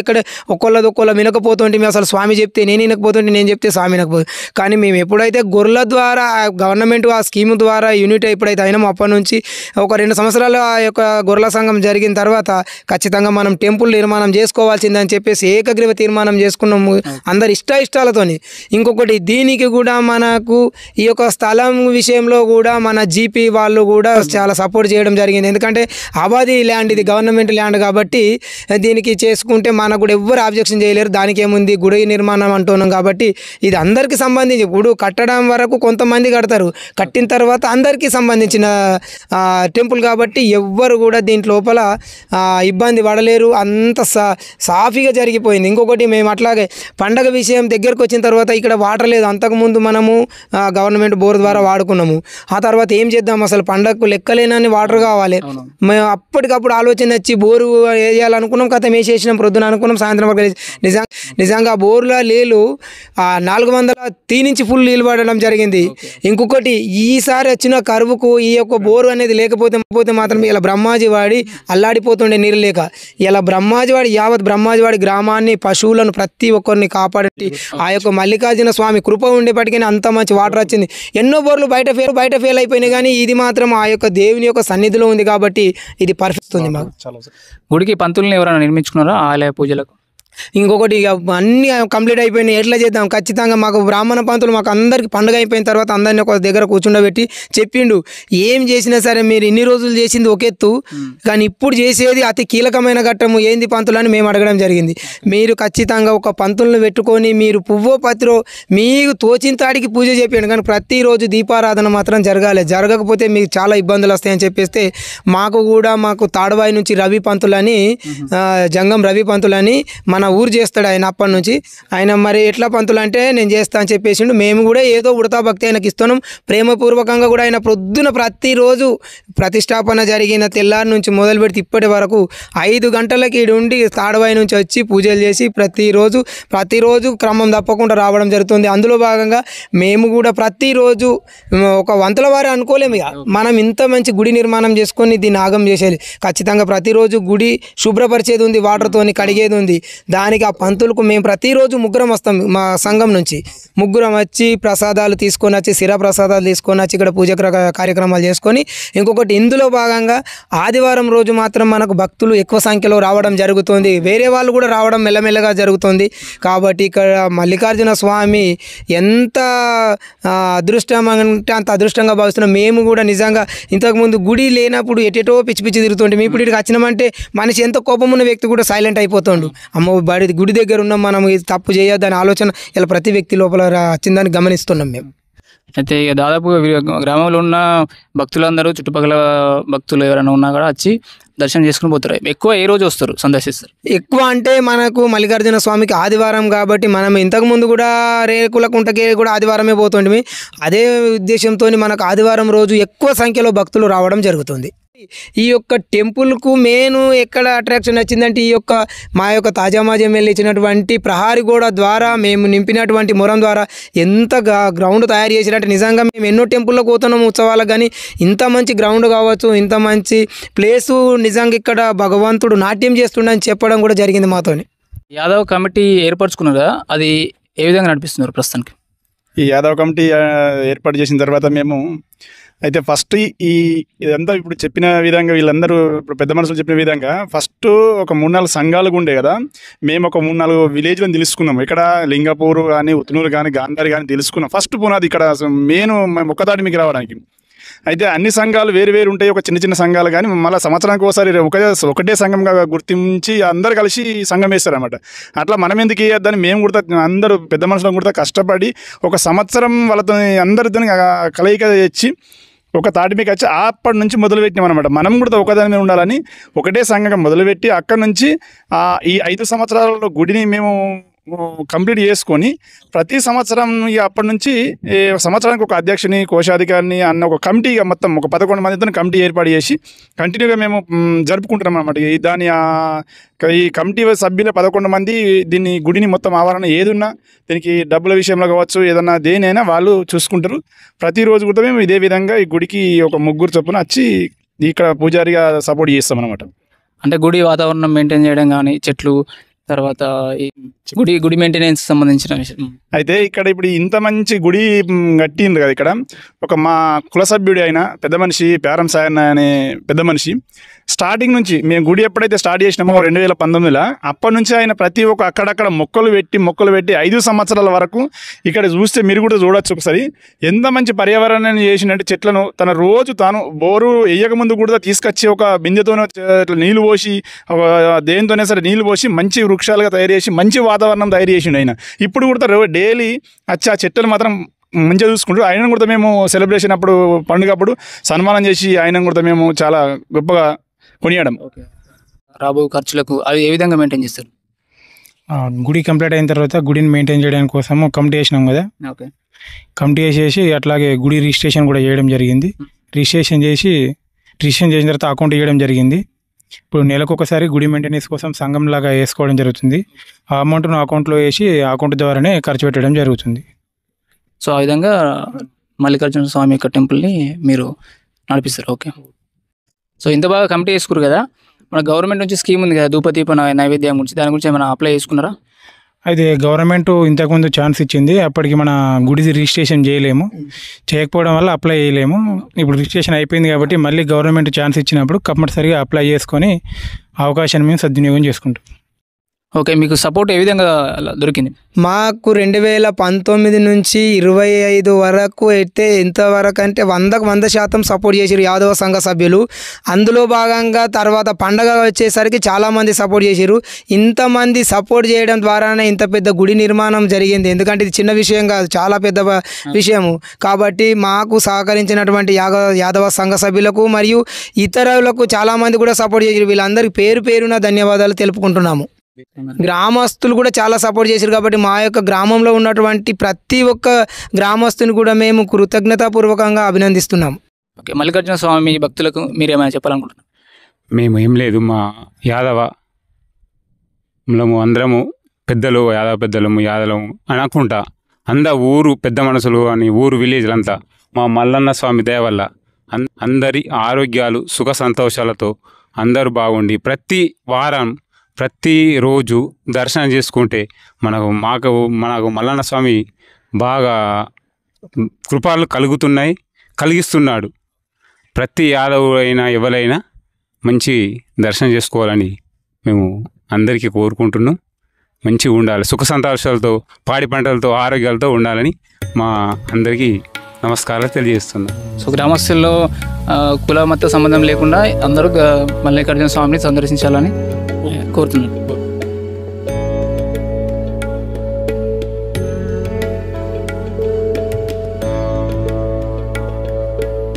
ఒక్కొల్ల వినకపోతుంటే మేము అసలు స్వామి చెప్తే నేను వినకపోతుంటే, నేను చెప్తే స్వామి వినకపోతుంది. కానీ మేము ఎప్పుడైతే గొర్రెల ద్వారా గవర్నమెంట్ ఆ స్కీమ్ ద్వారా యూనిట్ ఎప్పుడైతే అయినామో అప్పటి నుంచి ఒక 2 సంవత్సరాలు ఆ యొక్క గొర్రెల సంఘం జరిగిన తర్వాత ఖచ్చితంగా మనం టెంపుల్ నిర్మాణం చేసుకోవాల్సిందని చెప్పేసి ఏకగ్రీవ తీర్మానం చేసుకున్నాము అందరి ఇష్టాలతోని. ఇంకొకటి దీనికి కూడా మనకు ఈ యొక్క స్థలం విషయంలో కూడా మన జీపీ వాళ్ళు కూడా చాలా సపోర్ట్ చేయడం జరిగింది. ఎందుకంటే ఆబాది ల్యాండ్, ఇది గవర్నమెంట్ ల్యాండ్ కాబట్టి దీనికి చేసుకుంటే మనకు కూడా ఎవ్వరు ఆబ్జెక్షన్ చేయలేరు. దానికి ఏముంది, గుడి నిర్మాణం అంటున్నాం కాబట్టి ఇది అందరికీ సంబంధించి. ఇప్పుడు కట్టడం వరకు కొంతమంది కడతారు, కట్టిన తర్వాత అందరికీ సంబంధించిన టెంపుల్ కాబట్టి ఎవ్వరు కూడా దీంట్ లోపల ఇబ్బంది పడలేరు. అంత సాఫీగా జరిగిపోయింది. ఇంకొకటి మేము అట్లాగే పండగ విషయం దగ్గరకు వచ్చిన తర్వాత ఇక్కడ వాటర్ లేదు. అంతకుముందు మనము గవర్నమెంట్ బోర్ ద్వారా వాడుకున్నాము. ఆ తర్వాత ఏం చేద్దాం, అసలు పండగకు లెక్కలేనని వాటర్ కావాలి. మేము అప్పటికప్పుడు ఆలోచన వచ్చి బోరు వేయాలనుకున్నాం, కథ వేసేసినాం. ప్రొద్దున అనుకున్నాం, సాయంత్రం వరకు నిజంగా బోర్లో నీళ్ళు 400 నుంచి ఫుల్ నీళ్ళు పడడం జరిగింది. ఇంకొకటి ఈసారి వచ్చిన కరువుకు ఈ యొక్క బోరు అనేది లేకపోతే మాత్రం ఇలా బ్రహ్మాజీ వాడి అల్లాడిపోతుండే నీళ్ళు లేక. ఇలా బ్రహ్మాజీవాడి యావత్ బ్రహ్మాజీవాడి గ్రామాన్ని, పశువులను ప్రతి ఒక్కరిని కాపాడి ఆ యొక్క మల్లికార్జున స్వామి కృప ఉండేపటికీ అంత మంచి వాటర్ వచ్చింది. ఎన్నో బోర్లు బయట ఫెయిల్ అయిపోయినాయి, కానీ ఇది మాత్రం ఆ యొక్క దేవుని యొక్క సన్నిధిలో ఉంది కాబట్టి ఇది పర్ఫెక్ట్ ఉంది మాకు. గుడికి పంతుల్ని ఎవరైనా నిర్మించుకున్నారా ఆలయ పూజలకు? ఇంకొకటి ఇక అన్నీ కంప్లీట్ అయిపోయినాయి, ఎట్లా చేద్దాం, ఖచ్చితంగా మాకు బ్రాహ్మణ పంతులు మాకు అందరికి పండుగ అయిపోయిన తర్వాత అందరినీ ఒక దగ్గర కూర్చుండబెట్టి చెప్పిండు, ఏం చేసినా సరే మీరు ఇన్ని రోజులు చేసింది ఒక ఎత్తు, కానీ ఇప్పుడు చేసేది అతి కీలకమైన ఘట్టము ఏంది పంతులు అని మేము అడగడం జరిగింది. మీరు ఖచ్చితంగా ఒక పంతులను పెట్టుకొని మీరు పువ్వో పత్రో మీకు తోచింతాడికి పూజ చేయండి, కానీ ప్రతిరోజు దీపారాధన మాత్రం జరగకపోతే మీకు చాలా ఇబ్బందులు వస్తాయని చెప్పేస్తే మాకు తాడవాయి నుంచి రవి పంతులని, జంగం రవి పంతులని మన ఊరు చేస్తాడు ఆయన అప్పటి నుంచి. ఆయన మరి ఎట్లా పంతులు అంటే నేను చేస్తా అని చెప్పేసిండు. మేము కూడా ఏదో ఉడతా భక్తి ఆయనకి ఇస్తున్నాం. ప్రేమపూర్వకంగా కూడా ఆయన ప్రొద్దున ప్రతిరోజు ప్రతిష్టాపన జరిగిన తెల్లారి నుంచి మొదలు పెడితే ఇప్పటి వరకు 5 గంటలకి ఈడు ఉండి తాడవాయి నుంచి వచ్చి పూజలు చేసి ప్రతిరోజు క్రమం తప్పకుండా రావడం జరుగుతుంది. అందులో భాగంగా మేము కూడా ప్రతిరోజు ఒక వంతుల వారే అనుకోలేము. ఇక మనం ఇంత మంచి గుడి నిర్మాణం చేసుకొని దీన్ని ఆగం చేసేది. ఖచ్చితంగా ప్రతిరోజు గుడి శుభ్రపరిచేది ఉంది, వాటర్తోని కడిగేది ఉంది. దానికి ఆ పంతులకు మేము ప్రతిరోజు ముగ్గురం వస్తాం. మా సంఘం నుంచి ముగ్గురం వచ్చి ప్రసాదాలు తీసుకొని వచ్చి శిరా ప్రసాదాలు తీసుకొని వచ్చి ఇక్కడ పూజ కార్యక్రమాలు చేసుకొని, ఇంకొకటి ఇందులో భాగంగా ఆదివారం రోజు మాత్రం మనకు భక్తులు ఎక్కువ సంఖ్యలో రావడం జరుగుతుంది. వేరే వాళ్ళు కూడా రావడం మెల్లమెల్లగా జరుగుతుంది. కాబట్టి ఇక్కడ మల్లికార్జున స్వామి ఎంత అదృష్టం అంటే అంత అదృష్టంగా భావిస్తున్నాం. మేము కూడా నిజంగా ఇంతకుముందు గుడి లేనప్పుడు ఎటెటో పిచ్చి పిచ్చి తిరుగుతుంటాం. ఇప్పుడు ఇక్కడికి వచ్చినామంటే మనిషి ఎంత కోపం ఉన్న వ్యక్తి కూడా సైలెంట్ అయిపోతుండు. అమ్మో గుడి దగ్గర ఉన్నాం, మనం ఇది తప్పు చేయొద్దని ఆలోచన ఇలా ప్రతి వ్యక్తి లోపల వచ్చిందని గమనిస్తున్నాం మేము. అయితే ఇక దాదాపుగా గ్రామంలో ఉన్న భక్తులందరూ చుట్టుపక్కల భక్తులు ఎవరైనా ఉన్నా కూడా వచ్చి దర్శనం చేసుకుని పోతారు. ఎక్కువ ఏ రోజు వస్తారు సందర్శిస్తారు? ఎక్కువ అంటే మనకు మల్లికార్జున స్వామికి ఆదివారం కాబట్టి మనం ఇంతకుముందు కూడా రేకులకుంటకి కూడా ఆదివారమే పోతుండే. అదే ఉద్దేశంతో మనకు ఆదివారం రోజు ఎక్కువ సంఖ్యలో భక్తులు రావడం జరుగుతుంది. ఈ యొక్క టెంపుల్కు మెయిన్ ఎక్కడ అట్రాక్షన్ వచ్చిందంటే మా యొక్క తాజామాజం వెళ్ళి ఇచ్చినటువంటి ప్రహారీ గోడ ద్వారా మేము నింపినటువంటి మొరం ద్వారా ఎంత గ్రౌండ్ తయారు చేసినట్టు నిజంగా మేము ఎన్నో టెంపుల్లోకి పోతున్నాము ఉత్సవాలకు, కానీ ఇంత మంచి గ్రౌండ్ కావచ్చు, ఇంత మంచి ప్లేసు నిజంగా ఇక్కడ భగవంతుడు నాట్యం చేస్తుండని చెప్పడం కూడా జరిగింది మాతోని. యాదవ్ కమిటీ ఏర్పరచుకున్నారు కదా, అది ఏ విధంగా నడిపిస్తున్నారు ప్రస్తుతానికి? ఈ యాదవ్ కమిటీ ఏర్పాటు చేసిన తర్వాత మేము అయితే ఫస్ట్ ఇదంతా ఇప్పుడు చెప్పిన విధంగా వీళ్ళందరూ ఇప్పుడు పెద్ద మనుషులు చెప్పిన విధంగా ఫస్ట్ ఒక 3-4 సంఘాలుగా ఉండే కదా. మేము ఒక 3-4 విలేజ్లను తెలుసుకున్నాము. ఇక్కడ లింగపూర్ కానీ, ఉత్నూరు కానీ, గాంధారి కానీ తెలుసుకున్నాం. ఫస్ట్ పునాది ఇక్కడ మెయిన్ ఒక్కదాటి మీకు రావడానికి. అయితే అన్ని సంఘాలు వేరు వేరు ఉంటాయి, ఒక చిన్న చిన్న సంఘాలు, కానీ మళ్ళీ సంవత్సరానికి ఒకసారి ఒకటే సంఘంగా గుర్తించి అందరు కలిసి సంఘం వేస్తారన్నమాట. అట్లా మనం ఎందుకు వేయద్దని మేము కూడా అందరూ పెద్ద మనుషులను కూడా కష్టపడి ఒక సంవత్సరం వాళ్ళతో అందరితో కలయిక తెచ్చి ఒక తాటి మీకు వచ్చి అప్పటి నుంచి మొదలుపెట్టినాం అనమాట. మనం కూడా ఒకదాని మీద ఉండాలని ఒకటే సంఘంగా మొదలుపెట్టి అక్కడి నుంచి ఈ 5 సంవత్సరాలలో గుడిని మేము కంప్లీట్ చేసుకొని ప్రతి సంవత్సరం అప్పటి నుంచి సంవత్సరానికి ఒక అధ్యక్షుని, కోశాధికారిని అన్న ఒక కమిటీగా మొత్తం ఒక 11 మందితో కమిటీ ఏర్పాటు చేసి కంటిన్యూగా మేము జరుపుకుంటున్నాం అనమాట. ఈ కమిటీ సభ్యులు 11 మంది దీన్ని గుడిని మొత్తం ఆవరణ ఏదున్నా దీనికి డబ్బుల విషయంలో కావచ్చు, ఏదన్నా దేనైనా వాళ్ళు చూసుకుంటారు. ప్రతిరోజు కూడా మేము ఇదే విధంగా ఈ గుడికి ఒక 3 చొప్పున వచ్చి ఇక్కడ పూజారిగా సపోర్ట్ చేస్తాం అనమాట. అంటే గుడి వాతావరణం మెయింటైన్ చేయడం కానీ, చెట్లు, తర్వాత ఈ గుడి మెయింటెనెన్స్ సంబంధించిన విషయం. అయితే ఇక్కడ ఇప్పుడు ఇంత మంచి గుడి కట్టింది కదా, ఇక్కడ ఒక మా కుల సభ్యుడు అయిన పెద్ద మనిషి పేరం సాయన్న అనే పెద్ద మనిషి స్టార్టింగ్ నుంచి మేము గుడి ఎప్పుడైతే స్టార్ట్ చేసినామో 2019లో అప్పటి నుంచి ఆయన ప్రతి ఒక్క అక్కడక్కడ మొక్కలు పెట్టి 5 సంవత్సరాల వరకు ఇక్కడ చూస్తే మీరు కూడా చూడొచ్చు ఒకసారి ఎంత మంచి పర్యావరణాన్ని చేసినట్టు. చెట్లను తాను బోరు వేయక ముందు కూడా తీసుకొచ్చి ఒక బిందెతోనే నీళ్లు పోసి దేనితోనే సరే నీళ్లు పోసి మంచి వృక్షాలుగా తయారు చేసి మంచి వాతావరణం తయారు చేసిండు ఆయన. ఇప్పుడు కూడా డైలీ వచ్చి ఆ చెట్లను మాత్రం మంచిగా చూసుకుంటారు. ఆయన కూడా మేము సెలబ్రేషన్ అప్పుడు, పండుగ అప్పుడు సన్మానం చేసి ఆయన కూడా మేము చాలా గొప్పగా కొనియడం. రాబో ఖర్చులకు అవి ఏ విధంగా మెయింటైన్ చేస్తారు? గుడి కంప్లీట్ అయిన తర్వాత గుడిని మెయింటైన్ చేయడానికి కోసం కమిటీ వేసినాం కదా, కమిటీ వేసేసి అట్లాగే గుడి రిజిస్ట్రేషన్ కూడా చేయడం జరిగింది. రిజిస్ట్రేషన్ చేసిన తర్వాత అకౌంట్ ఇవ్వడం జరిగింది. ఇప్పుడు నెలకు ఒకసారి గుడి మెయింటెనెన్స్ కోసం సంఘం లాగా వేసుకోవడం జరుగుతుంది. ఆ అమౌంట్ను అకౌంట్లో వేసి అకౌంట్ ద్వారానే ఖర్చు పెట్టడం జరుగుతుంది. సో ఆ విధంగా మల్లికార్జున స్వామి యొక్క టెంపుల్ని మీరు నడిపిస్తారు. ఓకే. సో ఇంత బాగా కమిటీ చేసుకురు కదా, మన గవర్నమెంట్ నుంచి స్కీమ్ ఉంది కదా ధూపదీప నైవేద్యం గురించి, దాని గురించి ఏమైనా అప్లై చేసుకున్నారా? అయితే గవర్నమెంట్ ఇంతకుముందు ఛాన్స్ ఇచ్చింది, అప్పటికి మన గుడి రిజిస్ట్రేషన్ చేయకపోవడం వల్ల అప్లై చేయలేము. ఇప్పుడు రిజిస్ట్రేషన్ అయిపోయింది కాబట్టి మళ్ళీ గవర్నమెంట్ ఛాన్స్ ఇచ్చినప్పుడు కంపల్సరీగా అప్లై చేసుకొని అవకాశాన్ని మేము సద్వినియోగం చేసుకుంటాం. ఓకే. మీకు సపోర్ట్ ఏ విధంగా దొరికింది? మాకు 2019 నుంచి 25 వరకు అయితే ఎంతవరకు అంటే 100% సపోర్ట్ చేసారు యాదవ సంఘ సభ్యులు. అందులో భాగంగా తర్వాత పండగ వచ్చేసరికి చాలామంది సపోర్ట్ చేశారు. ఇంతమంది సపోర్ట్ చేయడం ద్వారానే ఇంత పెద్ద గుడి నిర్మాణం జరిగింది. ఎందుకంటే ఇది చిన్న విషయం కాదు, చాలా పెద్ద విషయము. కాబట్టి మాకు సహకరించినటువంటి యాదవ సంఘ సభ్యులకు మరియు ఇతరులకు చాలామంది కూడా సపోర్ట్ చేశారు. వీళ్ళందరికీ పేరున ధన్యవాదాలు తెలుపుకుంటున్నాము. గ్రామస్తులు కూడా చాలా సపోర్ట్ చేశారు కాబట్టి మా యొక్క గ్రామంలో ఉన్నటువంటి ప్రతి ఒక్క గ్రామస్తుని కూడా మేము కృతజ్ఞతాపూర్వకంగా అభినందిస్తున్నాం. ఓకే, మల్లికార్జున స్వామి భక్తులకు మీరు ఏమైనా చెప్పాలనుకుంటున్నారు? మేము ఏం లేదు, మా యాదవ అందరము పెద్దలు, యాదవ పెద్దలము, యాదవము అనుకుంటా ఊరు పెద్ద మనసులు అని ఊరు విలేజ్లంతా మా మల్లన్న స్వామి దయ వల్ల అందరి ఆరోగ్యాలు సుఖ సంతోషాలతో అందరూ బాగుండి ప్రతి వారం ప్రతిరోజు దర్శనం చేసుకుంటే మనకు మల్లన్న స్వామి బాగా కృపలు కలిగిస్తున్నాడు. ప్రతి యాదవు అయినా ఎవరైనా మంచి దర్శనం చేసుకోవాలని మేము అందరికీ కోరుకుంటున్నాం. మంచిగా ఉండాలి, సుఖ సంతోషాలతో పాడి పంటలతో ఆరోగ్యాలతో ఉండాలని మా అందరికీ నమస్కారాలు తెలియజేస్తున్నాం. సో గ్రామస్తుల్లో కుల మత సంబంధం లేకుండా అందరూ మల్లికార్జున స్వామిని సందర్శించాలని కోరుతున్నాను.